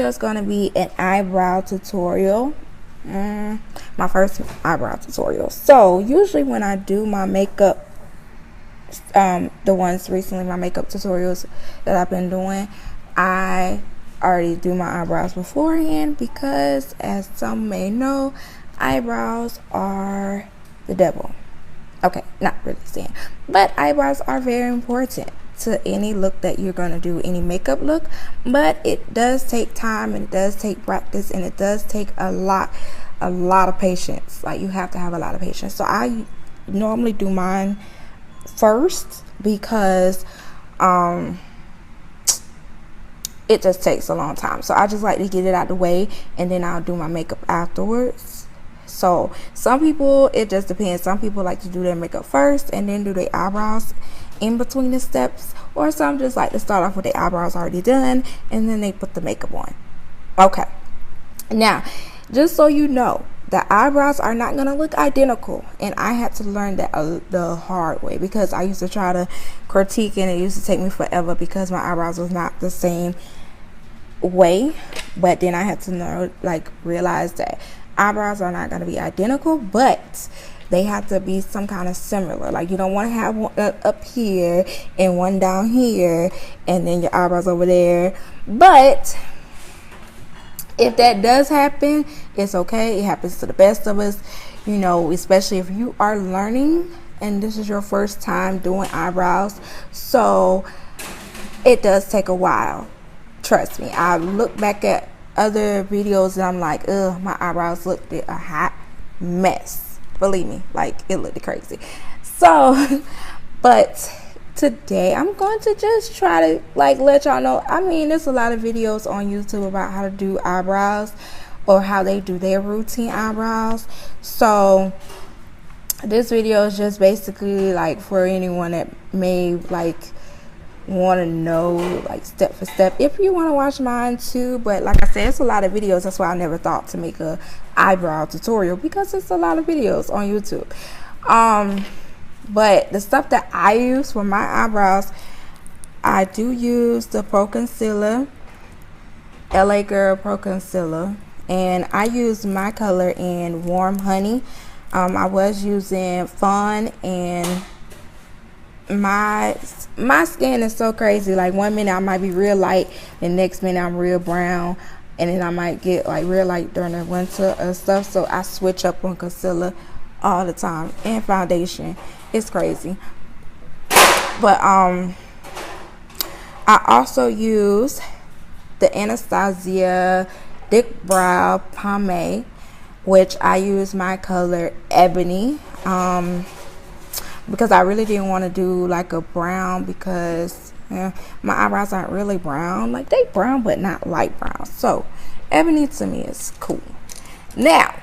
video is going to be an eyebrow tutorial. My first eyebrow tutorial. So usually when I do my makeup, the ones recently, my makeup tutorials that I've been doing, I already do my eyebrows beforehand, because as some may know, eyebrows are the devil. Okay, not really saying, but eyebrows are very important to any look that you're going to do, any makeup look. But it does take time, and it does take practice, and it does take a lot of patience. Like, you have to have a lot of patience. So I normally do mine first, because it just takes a long time. So I just like to get it out the way, and then I'll do my makeup afterwards. So some people, it just depends. Some people like to do their makeup first and then do their eyebrows in between the steps, or some just like to start off with their eyebrows already done and then they put the makeup on. Okay, now just so you know, the eyebrows are not going to look identical, and I had to learn that the hard way, because I used to try to critique and it used to take me forever because my eyebrows was not the same way. But then I had to know, like, realize that eyebrows are not going to be identical, but they have to be some kind of similar. Like, you don't want to have one up here and one down here and then your eyebrows over there. But if that does happen, it's okay. It happens to the best of us, you know, especially if you are learning and this is your first time doing eyebrows. So it does take a while. Trust me. I look back at other videos and I'm like, ugh, my eyebrows looked a hot mess. Believe me, like, it looked crazy. So, but today I'm going to just try to, like, let y'all know. I mean, there's a lot of videos on YouTube about how to do eyebrows, or how they do their routine eyebrows. So this video is just basically like for anyone that may like want to know, like, step for step, if you want to watch mine too. But like I said, it's a lot of videos. That's why I never thought to make a eyebrow tutorial, because it's a lot of videos on YouTube. But the stuff that I use for my eyebrows, I do use the Pro Concealer, LA Girl Pro Concealer, and I use my color in Warm Honey. I was using Fawn, and my skin is so crazy. Like, one minute I might be real light, the next minute I'm real brown, and then I might get like real light during the winter and stuff. So I switch up on concealer all the time, and foundation. It's crazy. But I also use the Anastasia DIPBROW pomade, which I use my color Ebony, because I really didn't want to do like a brown, because my eyebrows aren't really brown. Like, they brown but not light brown. So Ebony to me is cool. Now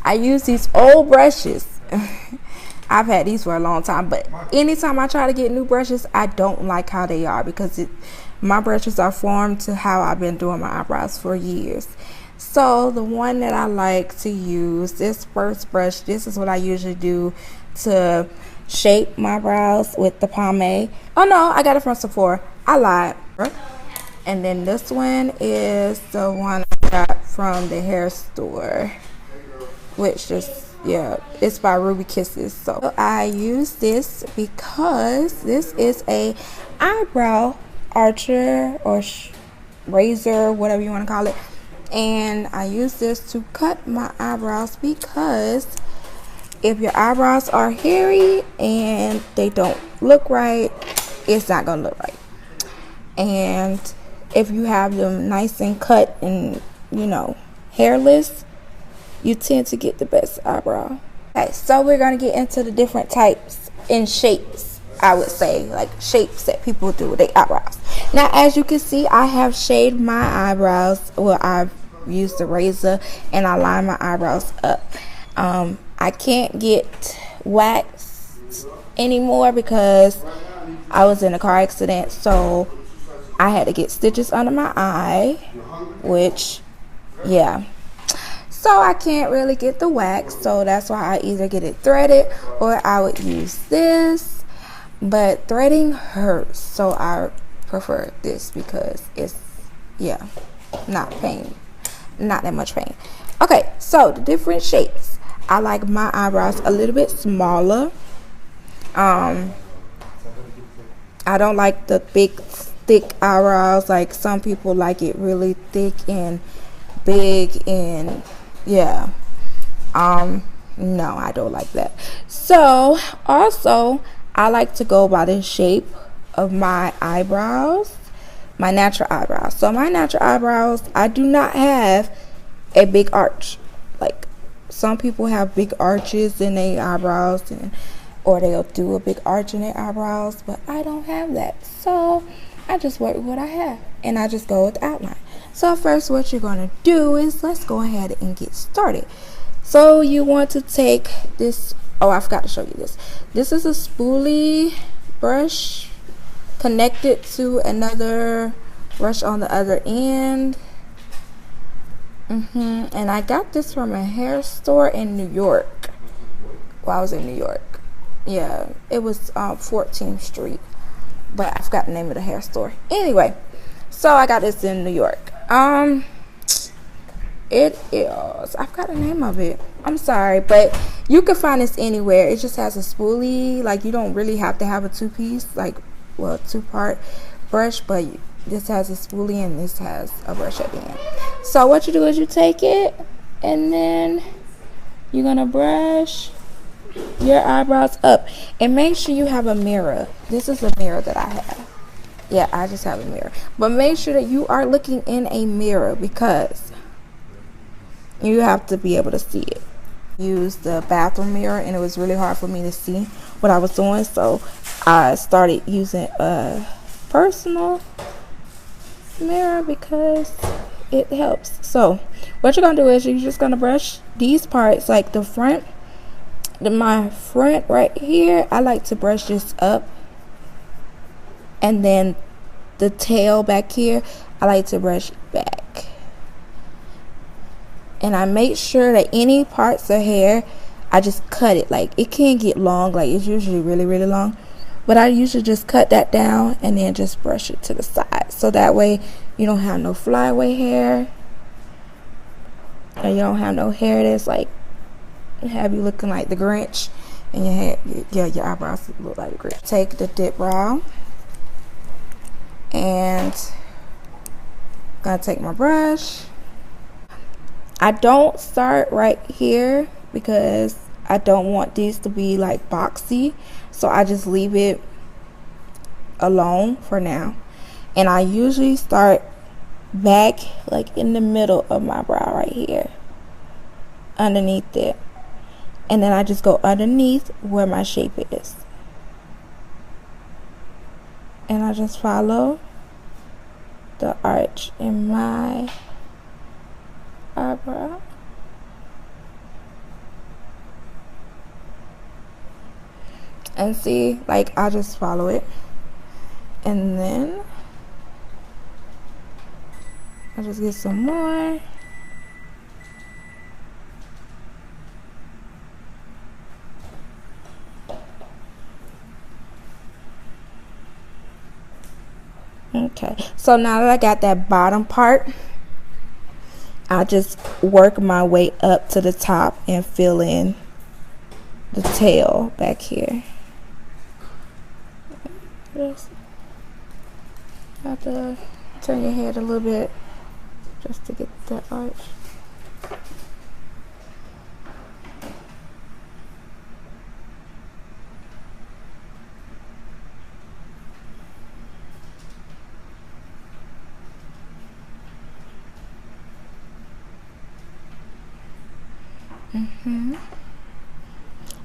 I use these old brushes. I've had these for a long time, but anytime I try to get new brushes, I don't like how they are, because my brushes are formed to how I've been doing my eyebrows for years. So the one that I like to use, this first brush, this is what I usually do to shape my brows with the pomade. Oh no, I got it from Sephora. I lied. And then this one is the one I got from the hair store, which just, yeah, it's by Ruby Kisses. So I use this because this is a eyebrow archer or razor, whatever you want to call it. And I use this to cut my eyebrows, because if your eyebrows are hairy and they don't look right, it's not gonna look right. And if you have them nice and cut and, you know, hairless, you tend to get the best eyebrow. Okay, so we're gonna get into the different types and shapes, I would say, like shapes that people do with their eyebrows. Now, as you can see, I have shaded my eyebrows. Well, I've used the razor and I line my eyebrows up. I can't get waxed anymore because I was in a car accident, so I had to get stitches under my eye, which, yeah. So I can't really get the wax, so that's why I either get it threaded or I would use this. But threading hurts, so I prefer this because it's, yeah. not pain, not that much pain. Okay, so the different shapes. I like my eyebrows a little bit smaller. I don't like the big thick eyebrows. Like some people like it really thick and big, and yeah. No, I don't like that. So also I like to go by the shape of my eyebrows, my natural eyebrows. So my natural eyebrows, I do not have a big arch. Like some people have big arches in their eyebrows, or they'll do a big arch in their eyebrows, but I don't have that. So I just work with what I have, and I just go with the outline. So first, what you're going to do is, let's go ahead and get started. So you want to take this, oh, I forgot to show you this. This is a spoolie brush connected to another brush on the other end. And I got this from a hair store in New York. Well, I was in New York. Yeah, it was 14th Street, but I forgot the name of the hair store. Anyway, so I got this in New York. It is, I forgot the name of it, I'm sorry, but you can find this anywhere. It just has a spoolie. Like, you don't really have to have a two-piece, like, well, two-part brush, but this has a spoolie and this has a brush at the end. So what you do is you take it, and then you're gonna brush your eyebrows up, and make sure you have a mirror. This is a mirror that I have. Yeah, I just have a mirror, but make sure that you are looking in a mirror, because you have to be able to see it. Use the bathroom mirror, and it was really hard for me to see what I was doing, so I started using a personal mirror because it helps. So what you're gonna do is you're just gonna brush these parts, like the front, my front right here. I like to brush this up, and then the tail back here, I like to brush back. And I make sure that any parts of hair, I just cut it. Like, it can get long, like it's usually really, really long, but I usually just cut that down and then just brush it to the side, so that way you don't have no flyaway hair, and you don't have no hair that's like have you looking like the Grinch, and your hair, your eyebrows look like the Grinch. Take the DIPBROW, and I'm gonna take my brush. I don't start right here because I don't want these to be like boxy, so I just leave it alone for now. And I usually start back, like in the middle of my brow right here, underneath it, and then I just go underneath where my shape is, and I just follow the arch in my eyebrow. And see, like, I just follow it, and then I just get some more. Okay, so now that I got that bottom part, I just work my way up to the top and fill in the tail back here. Just have to turn your head a little bit just to get that arch.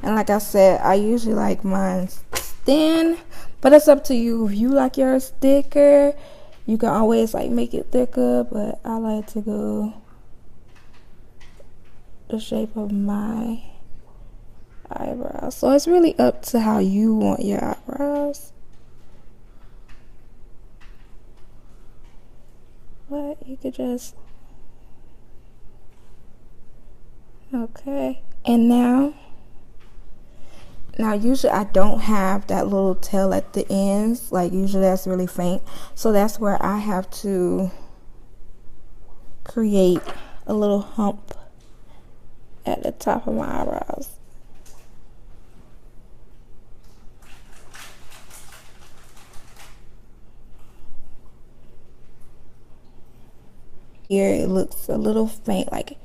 And like I said, I usually like mine thin, but it's up to you. If you like yours thicker, you can always like make it thicker, but I like to go the shape of my eyebrows. So it's really up to how you want your eyebrows, but you could just, okay. And now usually I don't have that little tail at the ends. Like, usually that's really faint, so that's where I have to create a little hump at the top of my eyebrows. Here it looks a little faint, like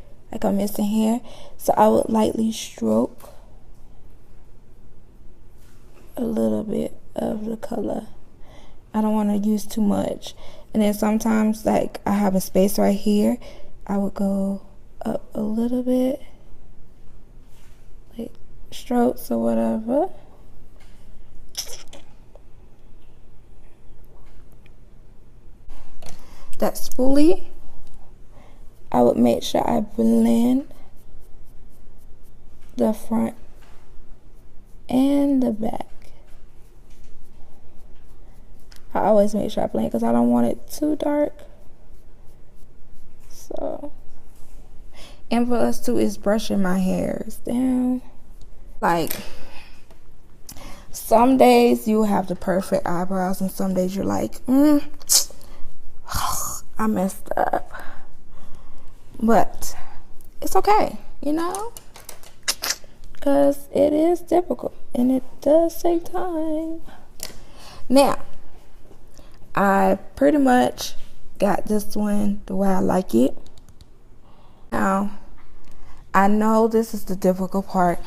I'm missing hair, so I would lightly stroke a little bit of the color. I don't want to use too much. And then sometimes, like, I have a space right here, I would go up a little bit, like strokes or whatever. That spoolie, I would make sure I blend the front and the back. I always make sure I blend because I don't want it too dark. So, and for us too is brushing my hairs down. Like, some days you have the perfect eyebrows and some days you're like, I messed up. But it's okay, you know, because it is difficult and it does take time. Now, I pretty much got this one the way I like it. Now, I know this is the difficult part.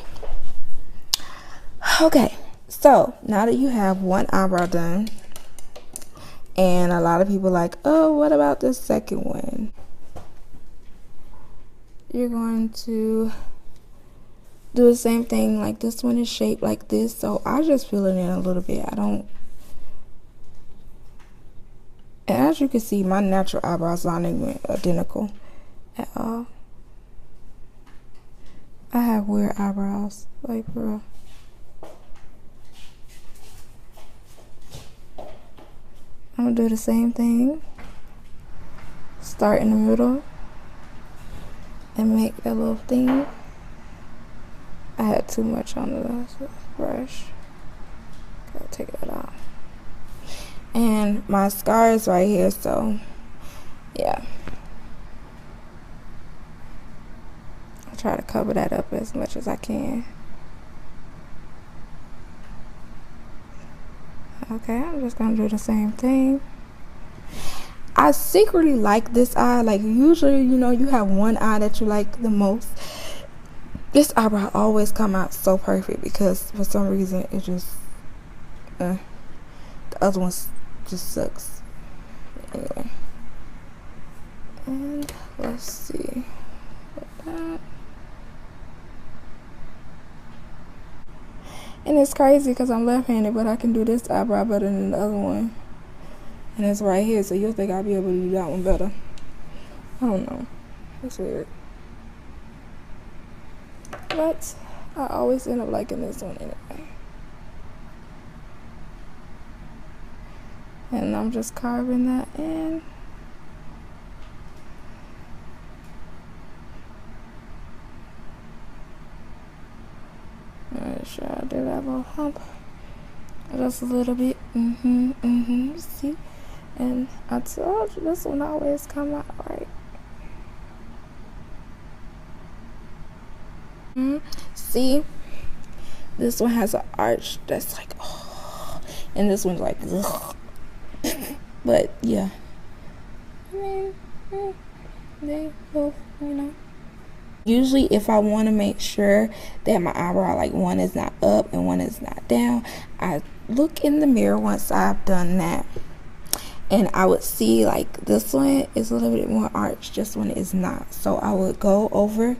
Okay, so now that you have one eyebrow done, and a lot of people like, oh, what about this second one? You're going to do the same thing. Like, this one is shaped like this, so I just fill it in a little bit. I don't. And as you can see, my natural eyebrows aren't even identical at all. I have weird eyebrows, like, for real. I'm gonna do the same thing. Start in the middle and make that little thing. I had too much on the brush. Gotta take that off. And my scar is right here, so yeah. I'll try to cover that up as much as I can. Okay, I'm just gonna do the same thing. I secretly like this eye. Like, usually, you know, you have one eye that you like the most. This eyebrow always come out so perfect because for some reason it just the other ones just sucks. Anyway, and let's see that. And it's crazy because I'm left-handed, but I can do this eyebrow better than the other one. And it's right here, so you'll think I'll be able to do that one better. I don't know. It's weird. But I always end up liking this one anyway. And I'm just carving that in. Make sure I do that little hump. Just a little bit. See? And I told you this one always come out right. See? This one has an arch that's like, oh. And this one's like, ugh. But yeah. I mean, they both, you know. Usually if I want to make sure that my eyebrow, like, one is not up and one is not down, I look in the mirror once I've done that. And I would see, like, this one is a little bit more arched, this one is not. So I would go over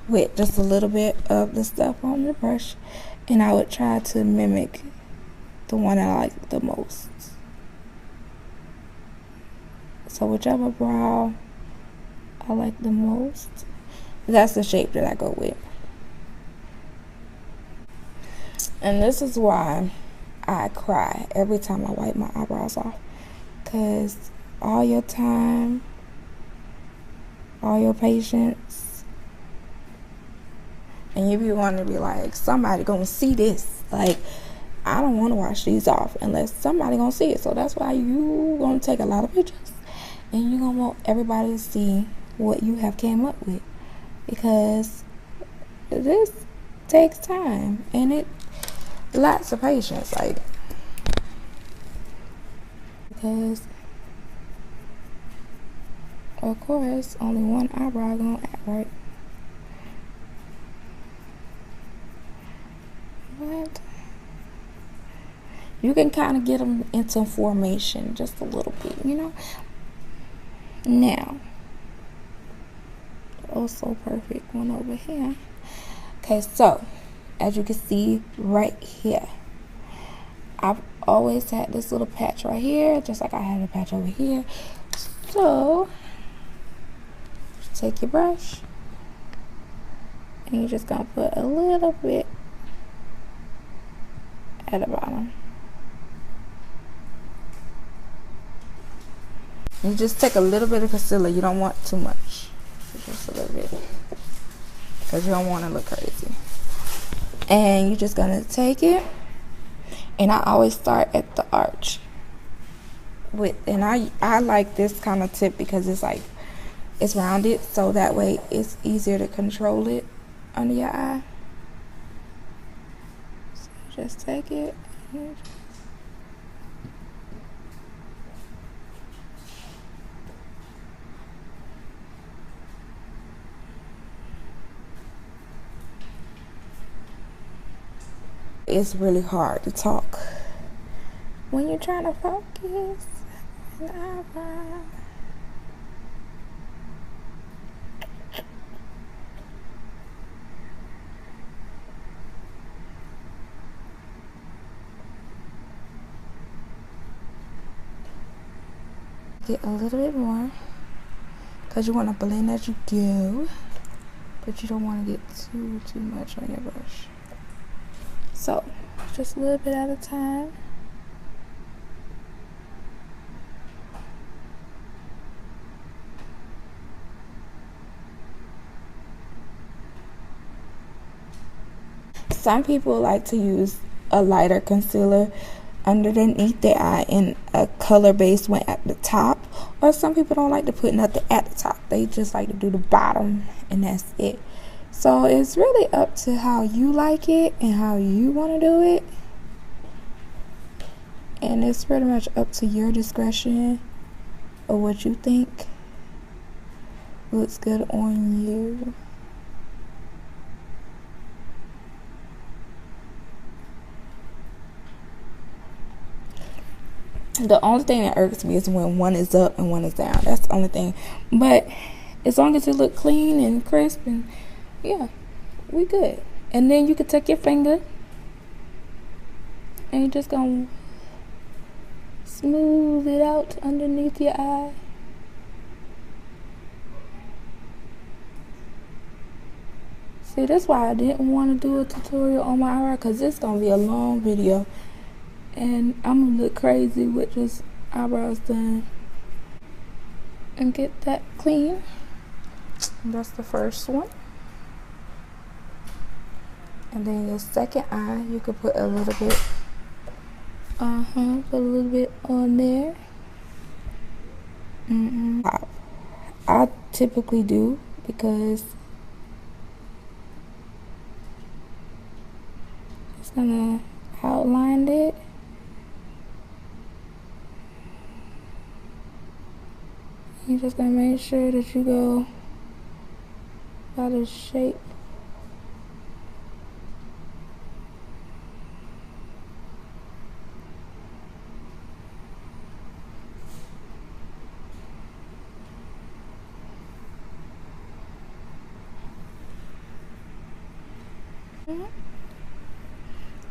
with just a little bit of the stuff on the brush and I would try to mimic the one I like the most. So whichever brow I like the most, that's the shape that I go with. And this is why I cry every time I wipe my eyebrows off. Because all your time, all your patience, and you be wanting to be like, somebody gonna see this. Like, I don't want to wash these off unless somebody gonna see it. So that's why you gonna take a lot of pictures. And you gonna want everybody to see what you have came up with, because this takes time and it lots of patience, like, because of course only one eyebrow gonna act right. But you can kind of get them into formation just a little bit, you know. Now, oh, so perfect one over here. Okay, so as you can see right here, I've always had this little patch right here, just like I had a patch over here. So take your brush and you're just gonna put a little bit at the bottom. You just take a little bit of concealer. You don't want too much, just a little bit, because you don't want to look crazy. And you're just gonna take it, and I always start at the arch with, and I like this kind of tip because it's like it's rounded, so that way it's easier to control it under your eye. So just take it and it's really hard to talk when you're trying to focus an eyebrow. Get a little bit more, because you want to blend as you go, but you don't want to get too much on your brush. So just a little bit at a time. Some people like to use a lighter concealer underneath their eye and a color-based one at the top, or some people don't like to put nothing at the top. They just like to do the bottom, and that's it. So it's really up to how you like it and how you want to do it, and it's pretty much up to your discretion of what you think looks good on you. The only thing that irks me is when one is up and one is down. That's the only thing. But as long as it look clean and crisp, and yeah, we good. And then you can take your finger and you're just gonna smooth it out underneath your eye. See, that's why I didn't want to do a tutorial on my eyebrow, because it's gonna be a long video and I'm gonna look crazy with just eyebrows done. And get that clean. That's the first one. And then your second eye, you could put a little bit, put a little bit on there. I typically do, because it's gonna outline it. You're just gonna make sure that you go by the shape.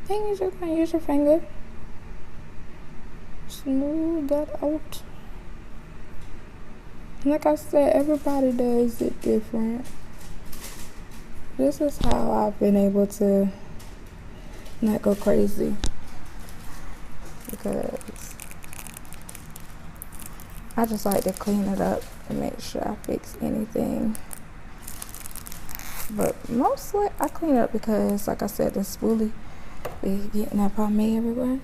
Then you're just gonna use your finger, smooth that out. Like I said, everybody does it different. This is how I've been able to not go crazy, because I just like to clean it up and make sure I fix anything. But mostly I clean up because, like I said, the spoolie be getting that pomade everywhere.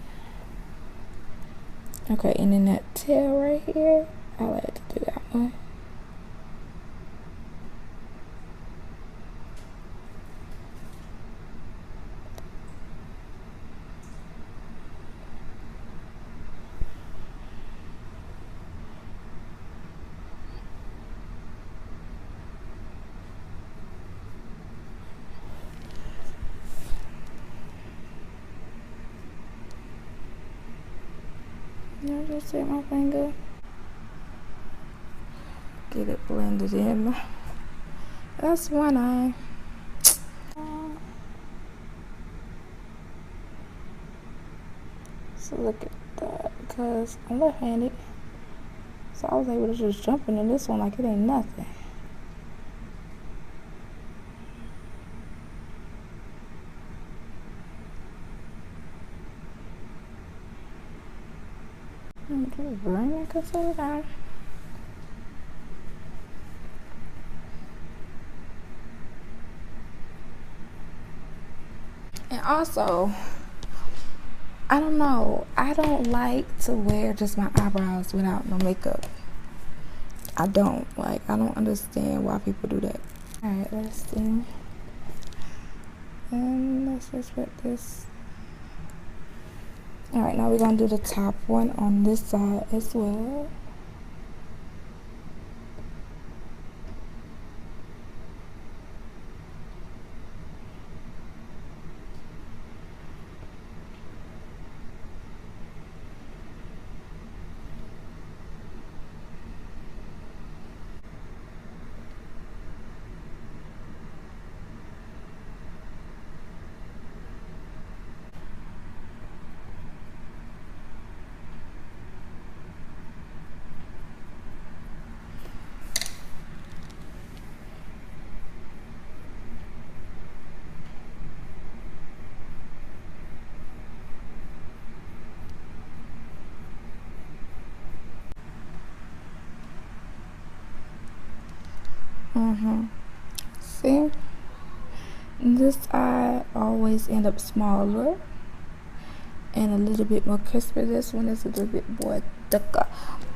Okay, and then that tail right here, I like to do that one. I just take my finger, get it blended in. That's one eye. So look at that, because I'm left-handed, so I was able to just jump into this one like it ain't nothing. Just bring that concealer down. And also, I don't know, I don't like to wear just my eyebrows without no makeup. I don't understand why people do that. Alright, let's see. And let's just put this. Alright, now we're gonna do the top one on this side as well. See, this eye always end up smaller and a little bit more crispy. This one is a little bit more thicker.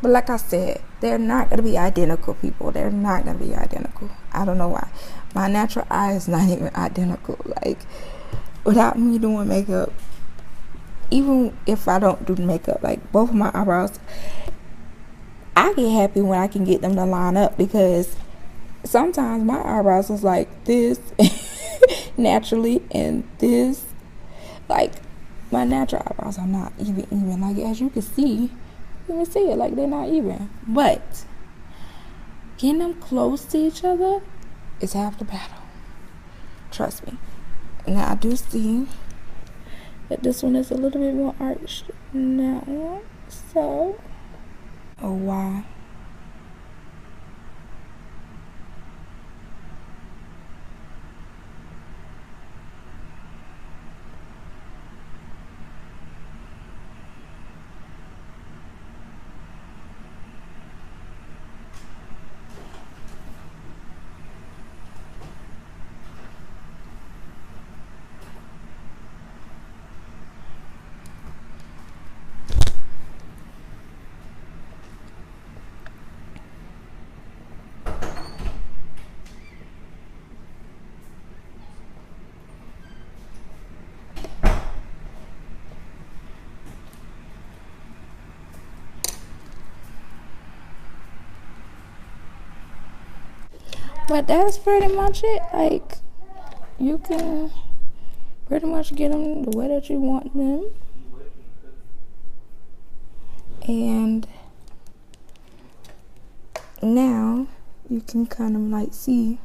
But like I said, they're not going to be identical, people. They're not going to be identical. I don't know why. My natural eye is not even identical. Like, without me doing makeup, even if I don't do makeup, like both of my eyebrows, I get happy when I can get them to line up, because sometimes my eyebrows is like this naturally, and this, like, my natural eyebrows are not even. Like, as you can see, you can see it, like, they're not even. But getting them close to each other is half the battle. Trust me. Now, I do see that this one is a little bit more arched now. So, oh, wow. But that's pretty much it. Like, you can pretty much get them the way that you want them. And now you can kind of like see,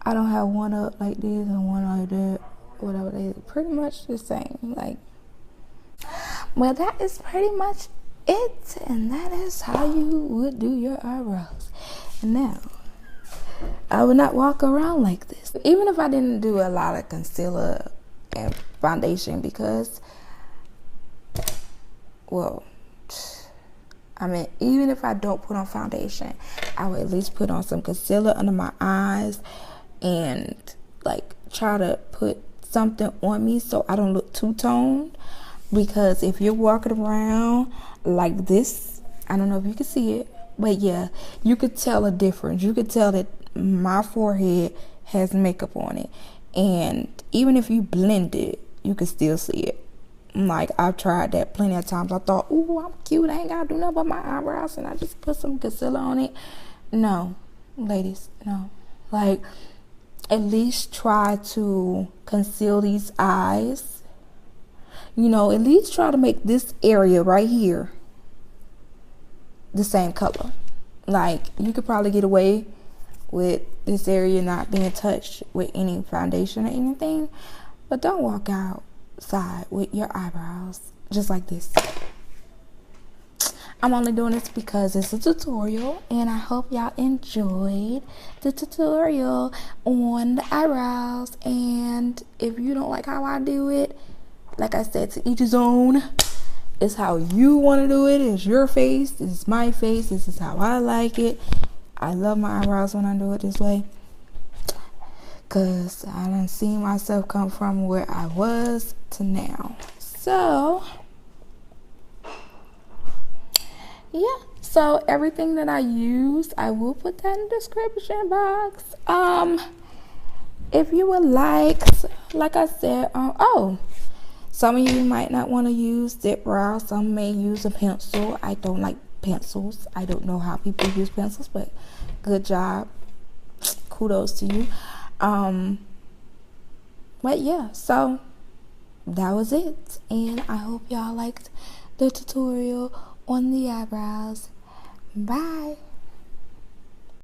I don't have one up like this and one like that, whatever. They pretty much the same. Like, well, that is pretty much it, and that is how you would do your eyebrows. And now, I would not walk around like this, even if I didn't do a lot of concealer and foundation, because, well, I mean, even if I don't put on foundation, I would at least put on some concealer under my eyes and like try to put something on me so I don't look two-toned. Because if you're walking around like this, I don't know if you can see it, but yeah, you could tell a difference. You could tell that my forehead has makeup on it, and even if you blend it, you can still see it. Like, I've tried that plenty of times. I thought, ooh, I'm cute, I ain't gotta do nothing but my eyebrows, and I just put some concealer on it. No, ladies, no. Like, at least try to conceal these eyes. you know, at least try to make this area right here the same color. Like, you could probably get away with this area not being touched with any foundation or anything, but don't walk outside with your eyebrows just like this. I'm only doing this because it's a tutorial, and I hope y'all enjoyed the tutorial on the eyebrows. And if you don't like how I do it, like I said, to each his own. It's how you want to do it. It's your face. It's my face. This is how I like it. I love my eyebrows when I do it this way, because I done seen myself come from where I was to now. So yeah, so everything that I use, I will put that in the description box. If you would like I said, some of you might not want to use DIPBROW. Some may use a pencil. I don't like pencils. I don't know how people use pencils, but good job. Kudos to you. But yeah, so that was it. And I hope y'all liked the tutorial on the eyebrows. Bye.